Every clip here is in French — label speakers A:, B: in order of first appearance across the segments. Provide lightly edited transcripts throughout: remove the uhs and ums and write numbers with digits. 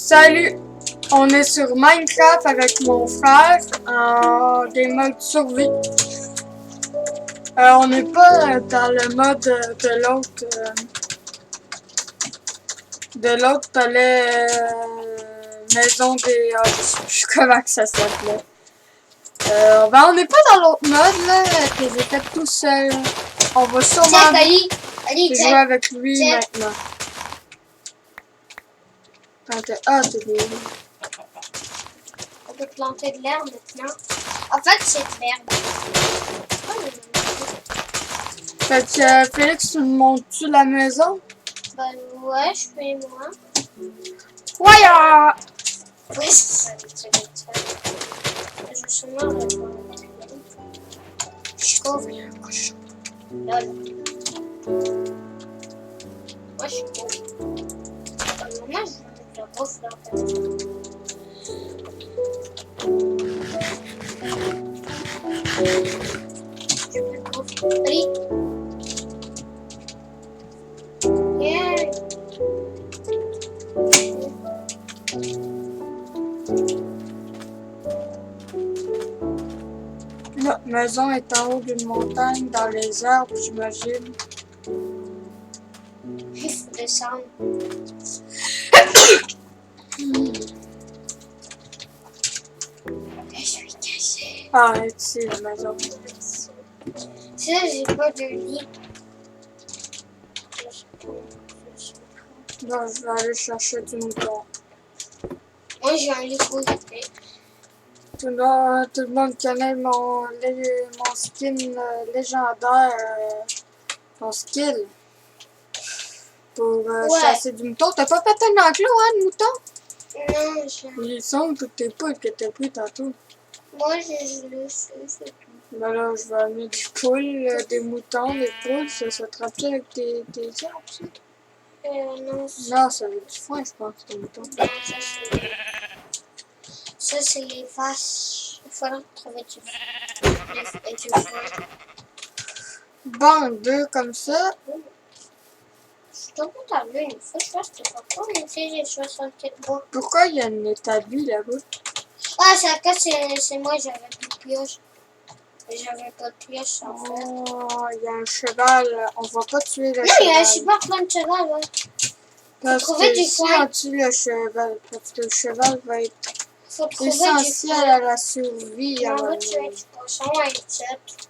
A: Salut! On est sur Minecraft avec mon frère en game mode survie. On n'est pas dans le mode de l'autre. Maison des. Je sais plus comment que ça s'appelait. On n'est pas dans l'autre mode là, que j'ai fait tout seul. On va sûrement jouer avec lui maintenant. T'es bien.
B: On peut planter de l'herbe maintenant. En fait, c'est de l'herbe.
A: Fait que Félix, tu me montres-tu la maison?
B: Ben ouais, je fais moi.
A: Ouais!
B: Ouais, c'est ça. Je vais sûrement répondre. Je couvre. Lol. Moi, je couvre. Moi, je vais la bouffe là, en fait. Je vais bouffer. Allez. Yeah.
A: Notre maison est en haut d'une montagne, dans les arbres, j'imagine.
B: Il faut descendre. Je suis cachée.
A: Ah, c'est la maison.
B: Si là, j'ai pas de lit.
A: Non, je vais aller chercher du mouton.
B: Moi, j'ai un lit pour l'été.
A: Tout le monde connaît mon skin légendaire, mon skill pour chasser du mouton. T'as pas fait un enclos, hein, de mouton?
B: Non, j'ai...
A: Ils sont toutes tes poules que t'as pris tantôt.
B: Moi, je le sais, c'est tout.
A: Ben là, je vais amener des poules, des moutons, des poules. Ça te rappelle avec tes arbres, ça?
B: Non,
A: Non, ça veut du foin, je pense, des moutons.
B: non, ça, c'est les vaches. Il faudra trouver du foin.
A: Bon, deux comme ça.
B: Je t'en peux t'enlever une fois, je pense que c'est pas cool, mais si j'ai 64 bois.
A: Pourquoi il y a un établi là-bas?
B: Ah, c'est à cause, c'est moi, j'avais plus de pioche. J'avais pas de pioche, en fait.
A: Oh, il y a un cheval. On va pas tuer le
B: Non,
A: cheval.
B: il y a un super plein de cheval, là.
A: Parce
B: trouver
A: que
B: du
A: si
B: foin.
A: on tue le cheval, parce que le cheval va être
B: Faut trouver
A: essentiel
B: du foin.
A: à la survie.
B: On va tuer du poisson à une tête.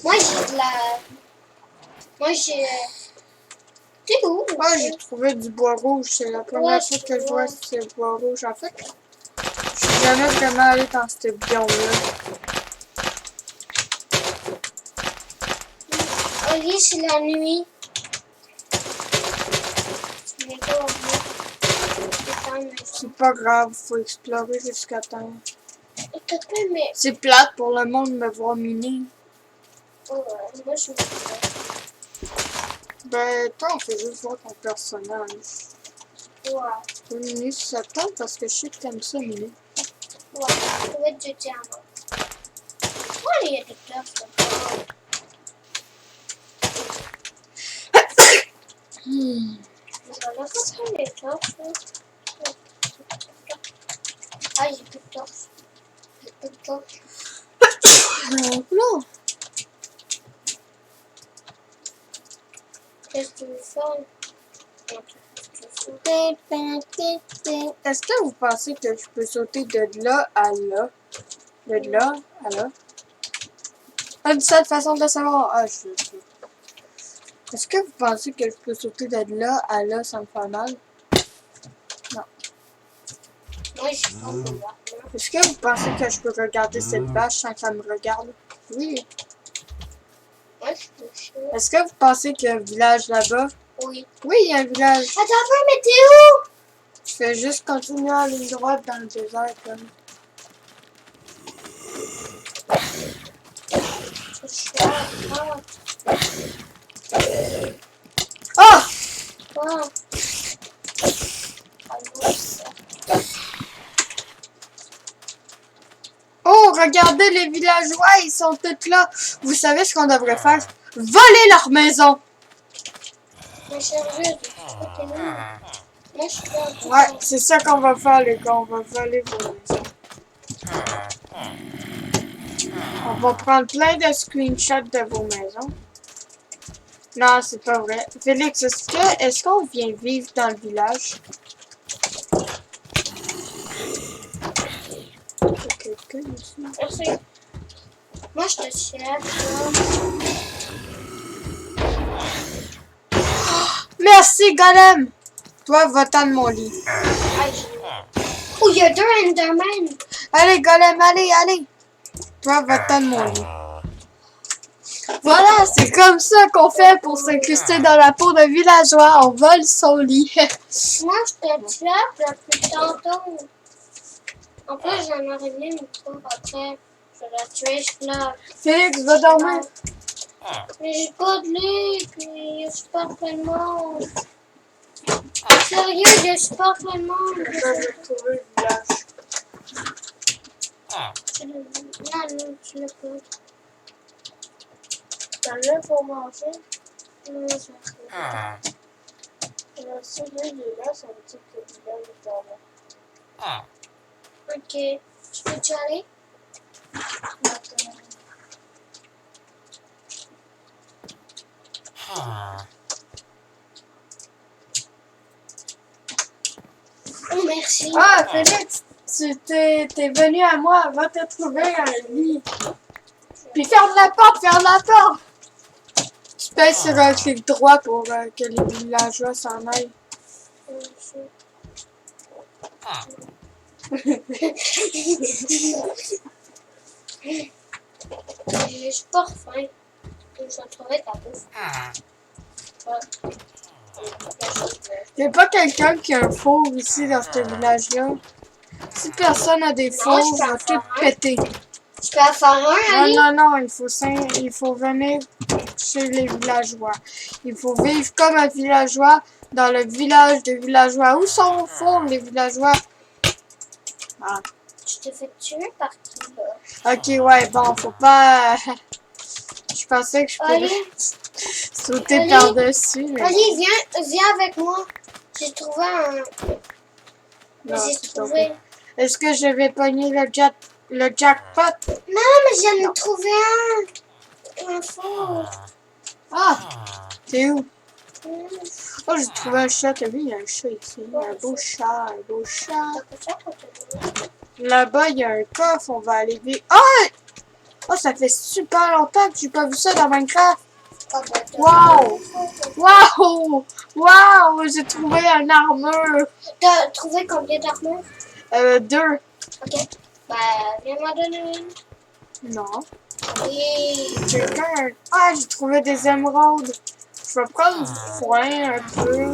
B: Moi, j'ai de la... Moi, j'ai... T'es où?
A: Ah, j'ai trouvé du bois rouge. C'est la première
B: Ouais,
A: fois
B: je
A: que je
B: vois.
A: vois ce bois rouge. En fait, je suis jamais vraiment allée dans ce biome-là.
B: Oli, c'est la nuit.
A: C'est pas grave, faut explorer jusqu'à temps.
B: Mais...
A: C'est plate pour le monde de me voir miner.
B: Oh, moi, je me...
A: Ben, toi, on fait juste voir ton personnage.
B: Ouais.
A: Tu veux miner sur cette table parce que je sais que t'aimes ça miner.
B: Ouais, ça va être du diamant. Ouais, il y a des torches là. Voilà, faut prendre les torches là. Ah, j'ai plus de torches. J'ai plus de torches.
A: Non.
B: Qu'est-ce que tu veux faire?
A: Est-ce que vous pensez que je peux sauter de là à là? De là à là? Une seule façon de savoir. Ah, je sais. Est-ce que vous pensez que je peux sauter de là à là sans me faire mal? Non.
B: Moi, je suis pas de là.
A: Est-ce que vous pensez que je peux regarder cette vache sans qu'elle me regarde? Oui.
B: Moi, je suis chaud.
A: Est-ce que vous pensez qu'il y a un village là-bas?
B: Oui.
A: Oui, il y a un village.
B: Attends un peu, mais t'es où?
A: Je fais juste continuer à ligne droite dans le désert comme.
B: Je suis là.
A: Ah!
B: Wow.
A: Oh, regardez les villageois, ils sont tous là. Vous savez ce qu'on devrait faire? Voler leur maison.
B: Mais sérieux, t'es nul. Moi, je suis pas un peu
A: Ouais, c'est ça qu'on va faire, les gars. On va voler vos maisons. On va prendre plein de screenshots de vos maisons. Non, c'est pas vrai. Félix, est-ce qu'on vient vivre dans le village? Quelqu'un ici?
B: Merci. Moi, je te tiens.
A: Merci, Golem! Toi, va-t'en de mon lit.
B: Oh, il y a 2 Endermen.
A: Allez, Golem, allez! Toi, va-t'en de mon lit. Voilà, c'est comme ça qu'on fait pour s'incruster dans la peau d'un villageois. On vole son lit.
B: Moi, je te tiens depuis tantôt. En plus, j'en aurais bien une fois après. Je vais la tuer, je pleure.
A: Félix, va dormir.
B: Mais j'ai pas de lit, puis il y a super plein de monde. Sérieux, il y a super plein de monde.
A: Je vais trouver le village.
B: Non, tu l'as pas.
A: T'en as pour manger?
B: Non, je l'ai pas.
A: Si lui, il est là, ça veut dire que le village est là.
B: Ok. Tu peux-tu aller? Oh, merci.
A: Ah, Félix, t'es venu à moi. Va te trouver un lit. Puis ferme la porte. Tu pèses sur un clic droit pour que les villageois s'en aillent.
B: J'ai super faim. Je vais trouver ta bouffe.
A: Y'a pas quelqu'un qui a un four ici dans ce village-là? Si personne a des fours,
B: je
A: on
B: peux en
A: va
B: faire
A: tout
B: un.
A: péter.
B: Tu peux en faire un, Ali?
A: Non, il faut venir chez les villageois. Il faut vivre comme un villageois dans le village des villageois. Où sont au fond les villageois? Ah.
B: Tu t'es fait tuer par qui, là?
A: Ok, ouais, bon, faut pas... Je pensais que je pouvais
B: Ali,
A: sauter
B: Ali.
A: par-dessus, mais...
B: Ali, viens avec moi. J'ai trouvé un...
A: Non,
B: J'ai
A: c'est
B: trouvé...
A: tombé. Est-ce que je vais pogner le jackpot?
B: Non, mais je viens de trouver un four.
A: Ah! T'es où? Oh, j'ai trouvé un chat. T'as vu, il y a un chat ici. Un beau chat.
B: T'as pas ça pour te donner?
A: Là-bas, il y a un coffre. On va aller vivre. Oh! Oh, ça fait super longtemps que j'ai pas vu ça dans Minecraft. Wow! Wow! J'ai trouvé une armure.
B: T'as trouvé combien d'armures?
A: 2.
B: Ok. Bah, viens m'en donner une.
A: Non.
B: Oui.
A: Quelqu'un... Ah, j'ai trouvé des émeraudes. Je vais prendre du foin un peu.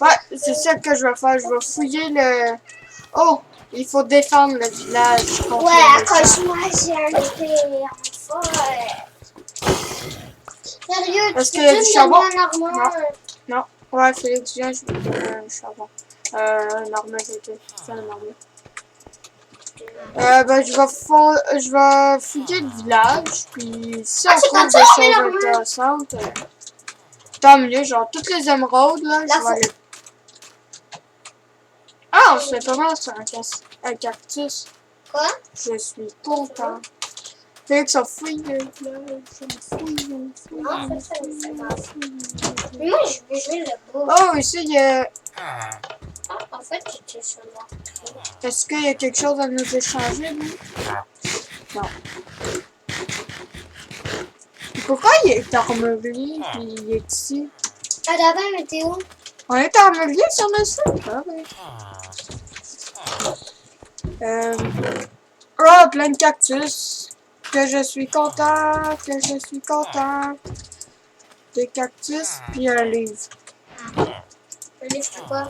A: Ouais, c'est ça que je vais faire. Je vais fouiller le... Oh! Il faut défendre le village contre
B: Ouais,
A: les
B: à
A: méchants.
B: cause moi, j'ai un épée en feu. Sérieux,
A: Est-ce
B: tu
A: qu'il y a
B: peux
A: du
B: me
A: charbon?
B: donner un armoire?
A: Non. Ouais, Félix, viens, je vais te donner un charbon. Un armure, ok. C'est un armure. Ben, je vais fouiller le village, puis si on
B: c'est
A: trouve
B: comme ça,
A: des
B: on met
A: choses
B: l'armure.
A: intéressantes, tant mieux, genre toutes les émeraudes, là,
B: La
A: je vais aller... Ah, on se fait pas mal sur un cactus.
B: Quoi?
A: Je suis content. Félix, on fouille le village, on fouille.
B: Non, fais ça, c'est grave. Mais moi, je vais jouer le beau.
A: Oh, ici, il y a...
B: Ah, en fait, j'étais sur moi.
A: Est-ce qu'il y a quelque chose à nous échanger, nous? Non. Pourquoi il est armurier puis il est ici?
B: Ah, d'abord, mais t'es où?
A: On est armurier sur le site? Ah oui. Oh, plein de cactus. Que je suis content, Des cactus puis un livre.
B: Un livre, tu quoi?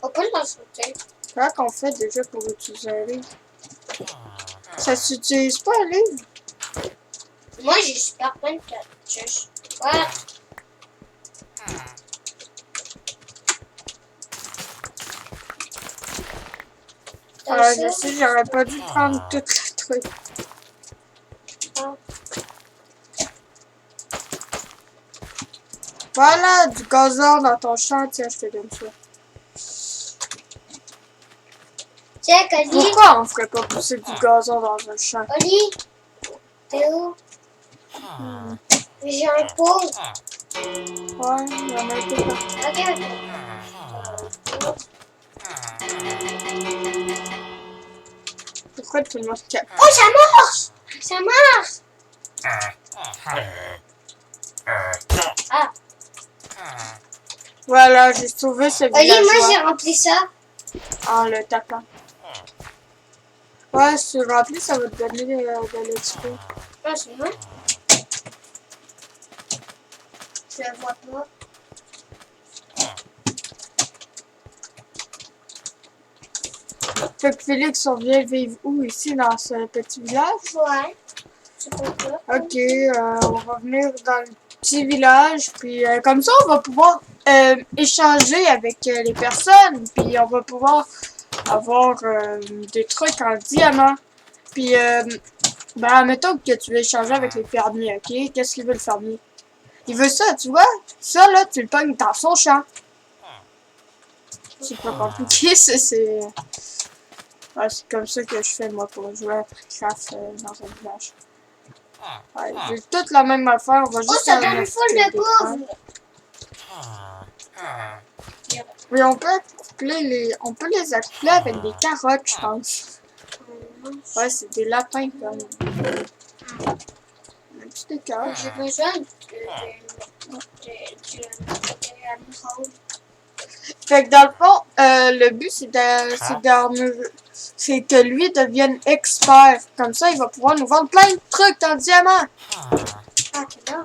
B: On peut l'en sauter.
A: Comment qu'on fait déjà pour utiliser un livre? Ça s'utilise pas un livre?
B: Moi, j'ai super plein de cactus. Ouais. T'as
A: Je
B: ça?
A: sais, j'aurais pas dû prendre tout le truc.
B: Ah.
A: Voilà, du gazon dans ton champ. Tiens, je te donne ça.
B: Tiens, Oli.
A: Pourquoi on ferait pas pousser du gazon dans un champ?
B: Oli, t'es où? J'ai un pot.
A: Ouais, il y en a un peu partout.
B: Ok, ok.
A: Pourquoi tout le monde casse?
B: Oh, ça marche! Ça marche! Ah,
A: Voilà, j'ai sauvé ce
B: Oli, moi j'ai
A: villageois
B: rempli ça.
A: en le tapant. Ouais, si tu le remplis, ça va te donner de l'XP.
B: Ah, c'est moi. Je la vois pas.
A: Fait que Félix, on vient vivre où ici, dans ce petit village?
B: Ouais. C'est pas ça.
A: Ok, on va venir dans le petit village, puis comme ça, on va pouvoir échanger avec les personnes, puis on va pouvoir avoir des trucs en diamant. Puis, ben, admettons que tu veux échanger avec les fermiers, ok? Qu'est-ce qu'il veut le fermier? Il veut ça, tu vois? Ça, là, tu le pognes dans son champ. C'est pas compliqué, c'est... Ouais, c'est comme ça que je fais, moi, pour jouer à Minecraft dans un village. Ouais, j'ai toute la même affaire, on va
B: Oh,
A: juste...
B: ça
A: en
B: donne
A: mettre
B: full
A: des
B: de pauvres.
A: Oui, on peut on peut les accoupler avec des carottes, je pense. Ouais, c'est des lapins, comme. Un petit carottes.
B: J'ai besoin de
A: Fait que dans le fond, le but, c'est c'est que lui devienne expert. Comme ça, il va pouvoir nous vendre plein de trucs en diamant.
B: Ah, t'es là.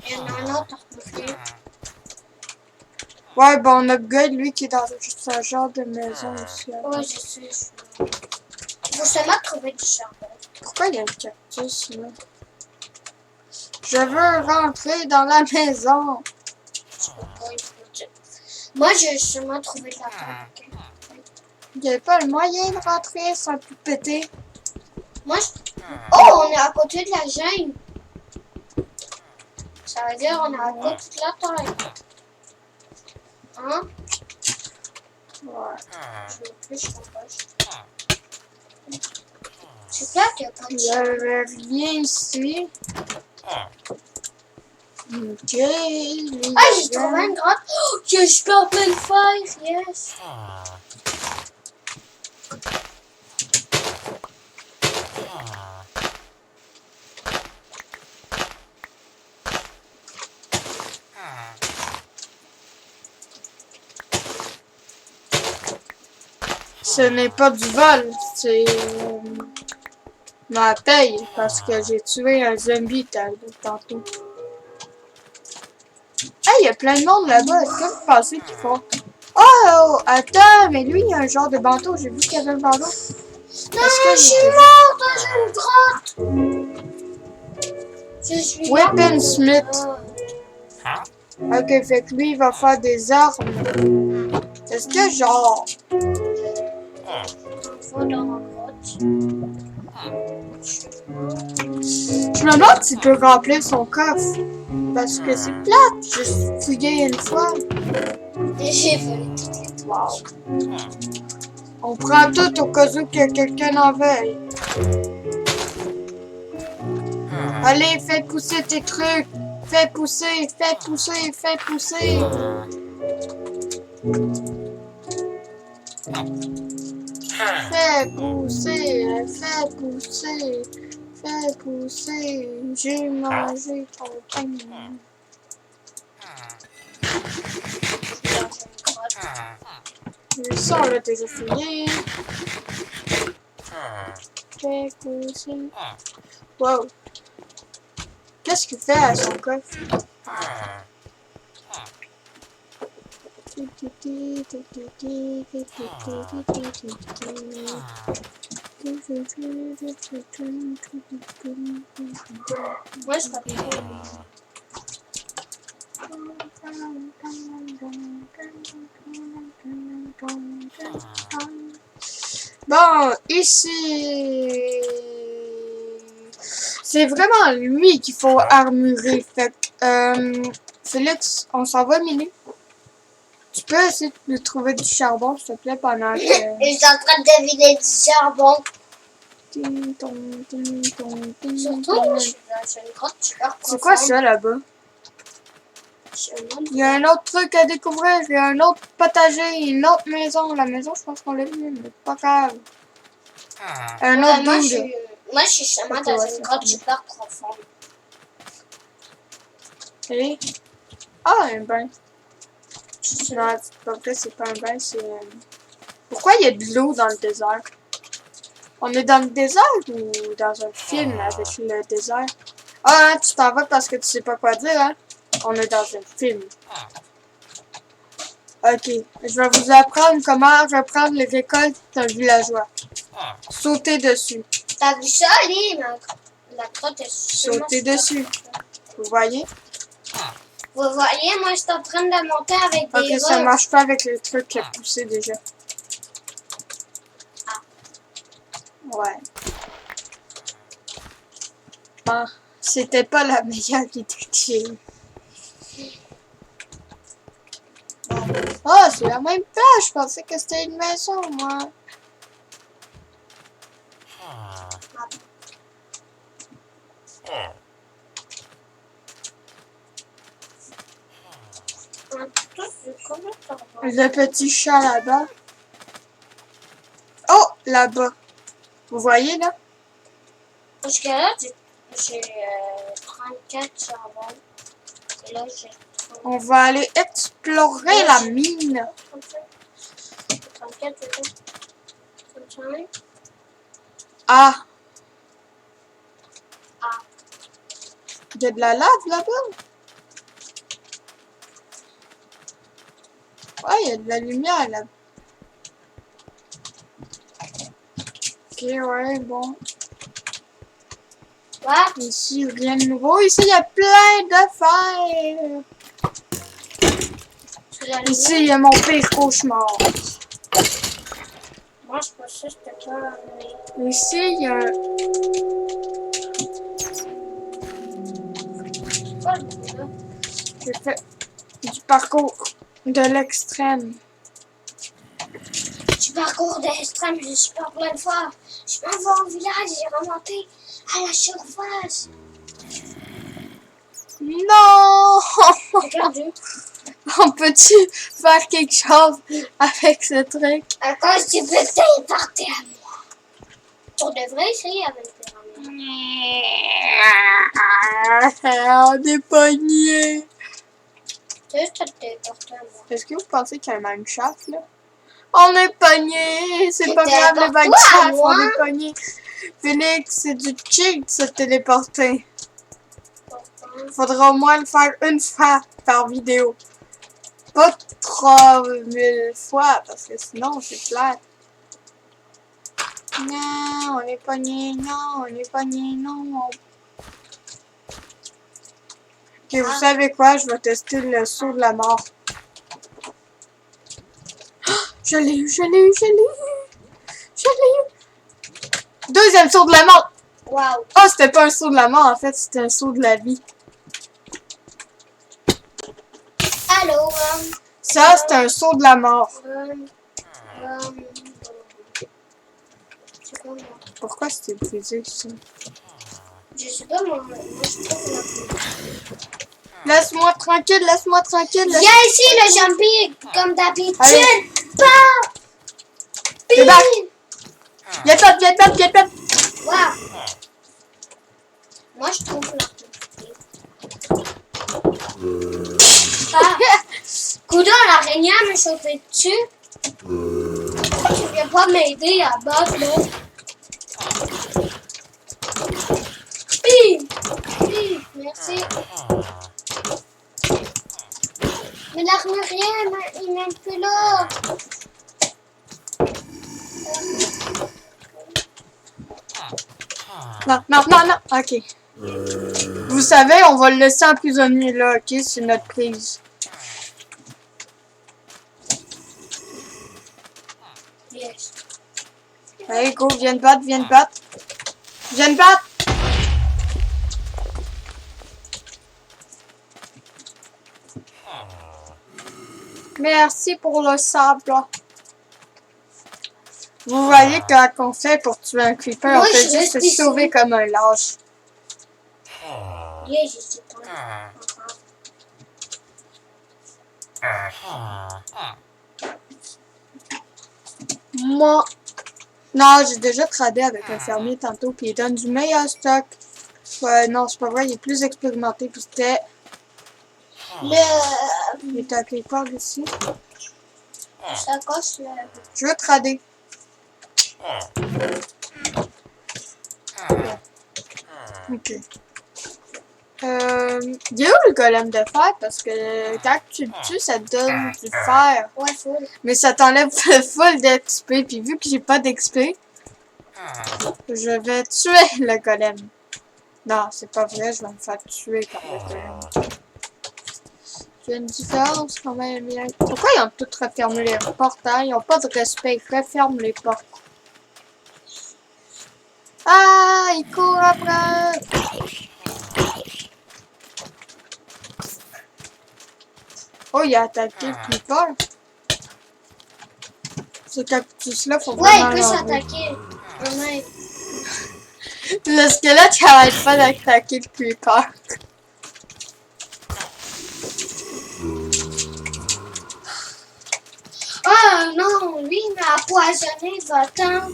B: Il y en a un autre à remonter.
A: Ouais, ben on upgrade lui qui est dans un genre de maison aussi.
B: Ouais, je sais. Il faut seulement trouver du charbon.
A: Pourquoi il y a un cactus là? Je veux rentrer dans la maison.
B: Moi, j'ai seulement trouvé de la terre.
A: Il n'y avait pas le moyen de rentrer sans tout péter.
B: Moi, oh, on est à côté de la jungle. Ça veut dire on est à côté de la terre. Hein?
A: Ouais.
B: Je veux plus, je comprends. C'est clair qu'il n'y a pas de
A: Il n'y
B: charbon.
A: avait rien ici. Ok.
B: Ah, j'ai trouvé une grotte. Oh, que je peux en plein de fer. Yes.
A: Ce n'est pas du vol, c'est ma paye parce que j'ai tué un zombie tantôt. Hey, il y a plein de monde là-bas. Est-ce que vous pensez qu'ils font? Oh, attends, mais lui, il y a un genre de bandeau. J'ai vu qu'il y avait un bandeau.
B: Non, je suis mort dans une grotte. Je suis mort.
A: Weaponsmith. Ok, fait que lui, il va faire des armes. Est-ce que genre...
B: On va dans la grotte.
A: Je me demande s'il peut remplir son coffre. Parce que c'est plate. Juste fouiller une fois.
B: Et j'ai volé toutes les toiles.
A: Wow. On prend tout au cas où que quelqu'un en veuille. Allez, fais pousser tes trucs. Fais pousser, fais pousser, fais pousser. Fais pousser, fais pousser, fais pousser. J'ai mangé ton pain. Le sang l'a déjà fini. Fais pousser. Wow. Qu'est-ce qu'il fait à son coffre?
B: Moi, je crois
A: Bon, ici... C'est vraiment lui qu'il faut armurer. Fait que, Félix, on s'en va, Mini. Tu peux essayer de trouver du charbon, s'il te plaît, pendant que...
B: Je suis en train de vider du charbon.
A: Ting, tong, ting, tong, ting,
B: Surtout,
A: tong.
B: moi, je suis dans une grotte super profonde.
A: C'est quoi ça, là-bas? Il y a un autre truc à découvrir. Il y a un autre potager, une autre maison. La maison, je pense qu'on l'a vu, mais pas grave. Un autre
B: moi,
A: dude.
B: moi, je suis justement
A: Ok,
B: dans
A: ouais,
B: une
A: c'est
B: grotte
A: fini.
B: super profonde.
A: Et... Ah, un bain. Non, c'est pas vrai, c'est pas un bain, c'est... Pourquoi il y a de l'eau dans le désert? On est dans le désert ou dans un film avec le désert? Ah, hein, tu t'en vas parce que tu sais pas quoi dire, hein? On est dans un film. Ok, je vais vous apprendre comment reprendre les récoltes d'un villageois. Sauter dessus.
B: T'as vu ça, Ali? La grotte est super
A: Sauter dessus. Vous voyez?
B: Vous voyez, moi, je suis en train de monter avec des
A: Ok, ça
B: roches.
A: marche pas avec le truc qui a poussé déjà. Ouais. Ah, c'était pas la meilleure idée que j'ai eue. Ah, c'est la même place. Je pensais que c'était une maison, moi. Le petit chat là-bas. Oh, là-bas. Vous voyez, là?
B: Jusqu'à là, j'ai 34 charbons. Et là, j'ai
A: On va aller explorer la mine.
B: 34, 35.
A: Ah,
B: Ah,
A: il y a de la lave là-bas. Ouais, il y a de la lumière là. Ok, ouais, bon.
B: what?
A: Ici, rien de nouveau. Ici, il y a plein d'affaires.
B: Tu l'as
A: Ici,
B: lu?
A: il y a mon pire cauchemar.
B: Moi, je pensais que c'était pas... mais-
A: Ici, il y a un...
B: C'est quoi le bruit, là?
A: J'ai fait du parcours de l'extrême.
B: Du parcours d'extrême, je suis pas plein de fois. Je m'en vais au village, j'ai remonté à la surface.
A: Non!
B: J'ai perdu.
A: On peut-tu faire quelque chose avec ce truc?
B: À cause du but téléporté à moi. Pour de vrai, essayer avec les pyramides.
A: On est pogné.
B: C'est juste te téléporter à moi.
A: Est-ce que vous pensez qu'il y a un Minecraft, là? On est pogné! C'est pas grave, le
B: Téléporte-toi,
A: Minecraft,
B: moi.
A: on est pogné. Phoenix, c'est du cheat, se téléporter. Faudra au moins le faire une fois par vidéo. Pas 3000 fois, parce que sinon, c'est clair. Non, on est pogné, non, on est pogné, non. Ok, vous savez quoi? Je vais tester le saut de la mort. Oh, je l'ai eu, je l'ai eu, je l'ai eu. Je l'ai eu. Deuxième saut de la mort.
B: Waouh.
A: Oh, c'était pas un saut de la mort, en fait, c'était un saut de la vie.
B: Allô.
A: Ça, c'est un saut de la mort.
B: C'est quoi, moi?
A: Pourquoi c'était brisé, ça?
B: Je sais pas, moi je trouve la...
A: Laisse-moi tranquille, laisse-moi tranquille.
B: Viens ici, le jumpy, comme d'habitude.
A: Allez.
B: Pas.
A: Débarque. Viens pas, viens pas, viens pas.
B: Waouh. Moi, je trouve la... Ah. Coudon, l'araignée me chauffait dessus. Tu viens pas m'aider à battre, là. Merci. Mais l'armurier, il n'est plus là.
A: Non, non, non, non. Ok. Vous savez, on va le laisser emprisonner là, ok? C'est notre prise.
B: Yes.
A: Allez, go, viens te battre, viens te battre. Viens te battre. Merci pour le sable. Vous voyez quand on fait pour tuer un creeper,
B: Moi,
A: on fait
B: je
A: juste se
B: reste
A: sauver
B: ici.
A: comme un lâche.
B: Yeah, je sais pas.
A: Moi, non, j'ai déjà tradé avec un fermier tantôt, puis il donne du meilleur stock. Ouais, non, c'est pas vrai, il est plus expérimenté, puis c'était... Il était à quelque part ici.
B: Ça casse le...
A: Je veux trader. Ok. Il y a où le golem de fer? Parce que quand tu le tues, ça te donne du fer.
B: Ouais, full.
A: Mais ça t'enlève full d'XP. Puis vu que j'ai pas d'XP, je vais tuer le golem. Non, c'est pas vrai, je vais me faire tuer par le golem. Il y a une différence quand même. Pourquoi ils ont tous refermé les portes? Hein? Ils ont pas de respect. Ils referment les portes. Ah, il court après! Oh, il a attaqué le creeper. Ce cactus-là, faut
B: Ouais, il
A: vraiment
B: peut
A: l'enlever.
B: s'attaquer. Ouais.
A: Le squelette, il arrête pas d'attaquer le creeper.
B: Oh non, lui, il m'a empoisonné, va-t'en.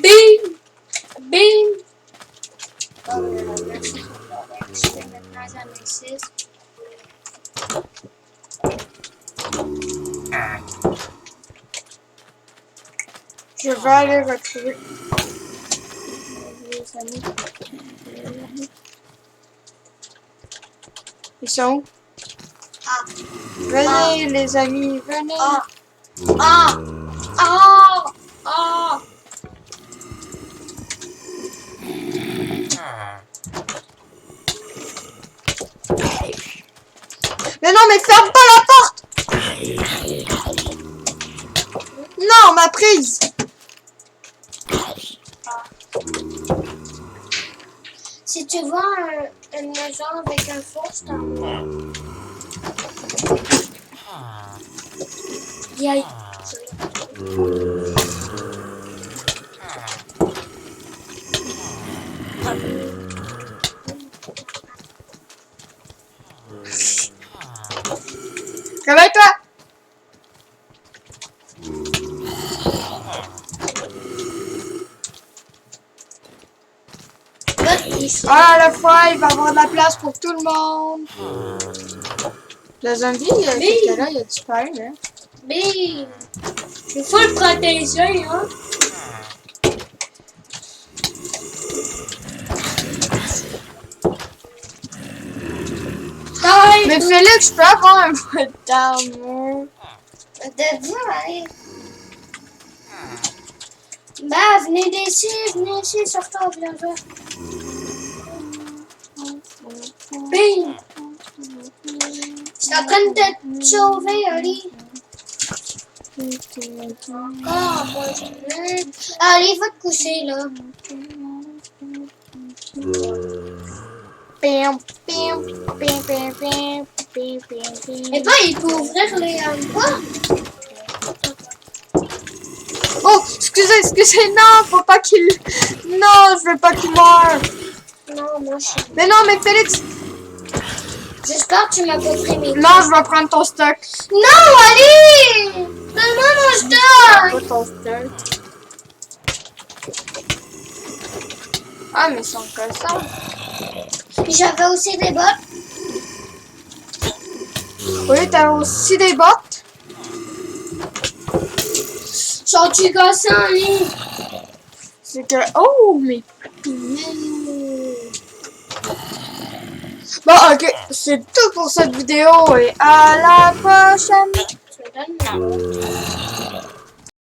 B: Bing! Bing! Oh, merci pour le je vais maintenant à Alexis.
A: Je vais aller retrouver les amis. Ils sont où?
B: Ah.
A: Venez, les amis, venez.
B: Ah! Ah! Ah! Ah!
A: Mais non, mais ferme pas la porte! Non, ma prise!
B: Si tu vois une maison avec un four, c'est en moi. Yay!
A: Réveille-toi!
B: Là, ici.
A: Ah, la fois, il va y avoir de la place pour tout le monde. Le zombie, qui était là, il a disparu, hein?
B: Bing! Il faut le protéger, hein?
A: Mais Félix, je peux avoir un peu d'amour.
B: De vous, allez. Bah, venez d'ici, sortons, viens là. Bing! Je suis en train de te sauver, Ali. Ah, allez, va te coucher, là.
A: Pim, pim, pim, pim, pim, pim, pim, pim.
B: Et toi, il peut ouvrir les quoi?
A: Oh, excusez, non, faut pas qu'il... Non, je veux pas qu'il meure.
B: Non, moi, je sais.
A: Mais non, mais Félix...
B: J'espère que tu m'as pas pris mes...
A: Non, je vais prendre ton stock.
B: Non, Ali! Donne-moi mon stock!
A: Pas ton stock. Ah, mais ils sont cassants.
B: J'avais aussi des bottes.
A: Oui, t'as aussi des bottes.
B: Sont-tu gossants, Ali?
A: C'est que... Oh, mais... punaise. Bon, ok, c'est tout pour cette vidéo et à la prochaine.
B: Tu me donnes